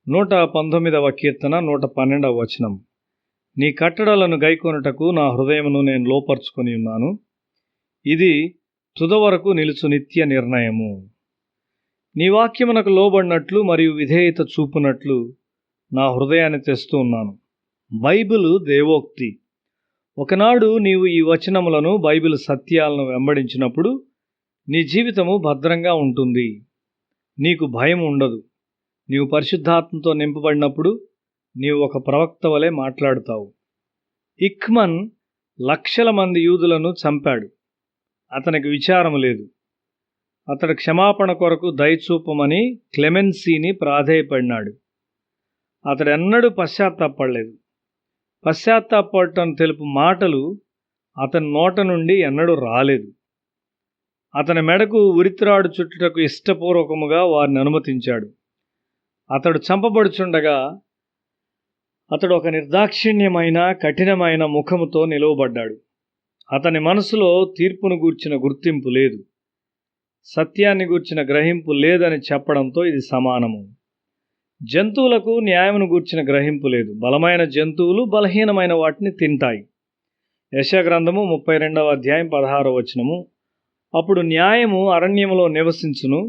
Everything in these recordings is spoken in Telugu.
119వ కీర్తన 112వ వచనం. నీ కట్టడలను గైకొనుటకు నా హృదయమును నేను లోపర్చుకొని ఉన్నాను. ఇది తుదవరకు నిలుచు నిత్య నిర్ణయము. నీ వాక్యమునకు లోబడినట్లు మరియు విధేయత చూపునట్లు నా హృదయాన్ని తెస్తూ ఉన్నాను. బైబిలు దేవోక్తి. ఒకనాడు నీవు ఈ వచనములను, బైబిల్ సత్యాలను వెంబడించినప్పుడు నీ జీవితము భద్రంగా ఉంటుంది. నీకు భయం ఉండదు. నీవు పరిశుద్ధాత్మతో నింపబడినప్పుడు నీవు ఒక ప్రవక్త వలె మాట్లాడుతావు. ఇక్మన్ లక్షల మంది యూదులను చంపాడు. అతనికి విచారం లేదు. అతడు క్షమాపణ కొరకు దయచూపమని క్లెమెన్సీని ప్రాధేయపడినాడు. అతడెన్నడూ పశ్చాత్తాపడలేదు. పశ్చాత్తాపడటం తెలుపు మాటలు అతని నోట నుండి ఎన్నడూ రాలేదు. అతని మెడకు ఉరిత్రాడు చుట్టుటకు ఇష్టపూర్వకముగా వారిని అనుమతించాడు. అతడు చంపబడుచుండగా అతడు ఒక నిర్దాక్షిణ్యమైన కఠినమైన ముఖముతో నిలువబడ్డాడు. అతని మనసులో తీర్పును గూర్చిన గుర్తింపు లేదు, సత్యాన్ని గూర్చిన గ్రహింపు లేదని చెప్పడంతో ఇది సమానము. జంతువులకు న్యాయమును గూర్చిన గ్రహింపు లేదు. బలమైన జంతువులు బలహీనమైన వాటిని తింటాయి. యెషయా గ్రంథము 32వ అధ్యాయం 16వ వచనము. అప్పుడు న్యాయము అరణ్యములో నివసించును,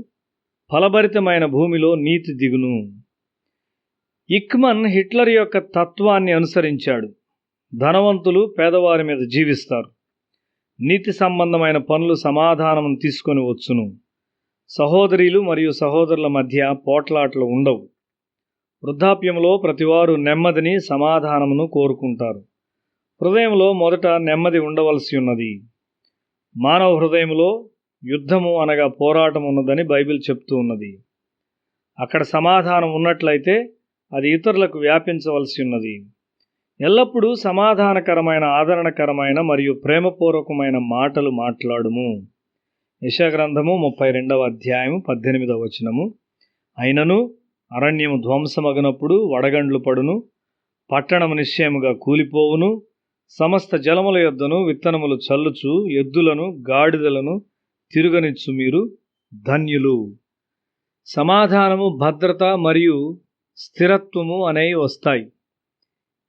ఫలభరితమైన భూమిలో నీతి దిగును. ఇక్మన్ హిట్లర్ యొక్క తత్వాన్ని అనుసరించాడు. ధనవంతులు పేదవారి మీద జీవిస్తారు. నీతి సంబంధమైన పనులు సమాధానమును తీసుకొని వచ్చును. సహోదరీలు మరియు సహోదరుల మధ్య పోట్లాటలు ఉండవు. వృద్ధాప్యంలో ప్రతివారు నెమ్మదిని, సమాధానమును కోరుకుంటారు. హృదయంలో మొదట నెమ్మది ఉండవలసి ఉన్నది. మానవ హృదయంలో యుద్ధము అనగా పోరాటం ఉన్నదని బైబిల్ చెప్తూ ఉన్నది. అక్కడ సమాధానం ఉన్నట్లయితే అది ఇతరులకు వ్యాపించవలసి ఉన్నది. ఎల్లప్పుడూ సమాధానకరమైన, ఆదరణకరమైన మరియు ప్రేమపూర్వకమైన మాటలు మాట్లాడుము. యెషయా గ్రంథము 32వ అధ్యాయము 18వ వచనము. అయినను అరణ్యము ధ్వంసమగునప్పుడు వడగండ్లు పడును, పట్టణము నిశ్చయముగా కూలిపోవును. సమస్త జలముల యొద్దను విత్తనములు చల్లుచు ఎద్దులను, గాడిదలను తిరుగనిచ్చు మీరు ధన్యులు. సమాధానము, భద్రత మరియు స్థిరత్వము అనేవి వస్తాయి.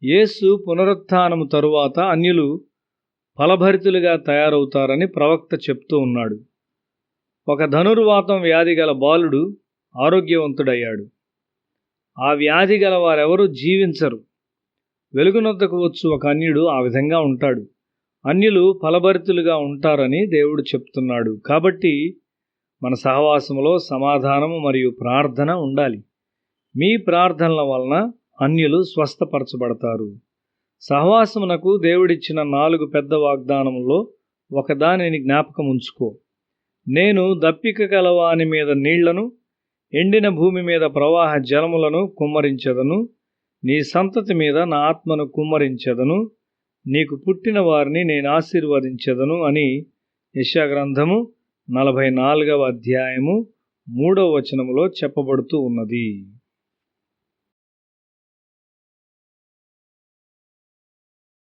యేసు పునరుత్థానము తరువాత అన్యులు ఫలభరితులుగా తయారవుతారని ప్రవక్త చెప్తూ ఉన్నాడు. ఒక ధనుర్వాతం వ్యాధి గల బాలుడు ఆరోగ్యవంతుడయ్యాడు. ఆ వ్యాధి గల వారెవరూ జీవించరు. వెలుగునొద్దకు వచ్చు ఒక అన్యుడు ఆ విధంగా ఉంటాడు. అన్యులు ఫలభరితులుగా ఉంటారని దేవుడు చెప్తున్నాడు. కాబట్టి మన సహవాసములో సమాధానము మరియు ప్రార్థన ఉండాలి. మీ ప్రార్థనల వలన అన్యులు స్వస్థపరచబడతారు. సహవాసమునకు దేవుడిచ్చిన 4 పెద్ద వాగ్దానముల్లో ఒకదానిని జ్ఞాపకం ఉంచుకో. నేను దప్పిక గలవాని మీద నీళ్లను, ఎండిన భూమి మీద ప్రవాహ జలములను కుమ్మరించెదను. నీ సంతతి మీద నా ఆత్మను కుమ్మరించెదను. నీకు పుట్టిన వారిని నేను ఆశీర్వదించెదను అని యెషయా గ్రంథము 44వ అధ్యాయము 3వ వచనములో చెప్పబడుతూ ఉన్నది.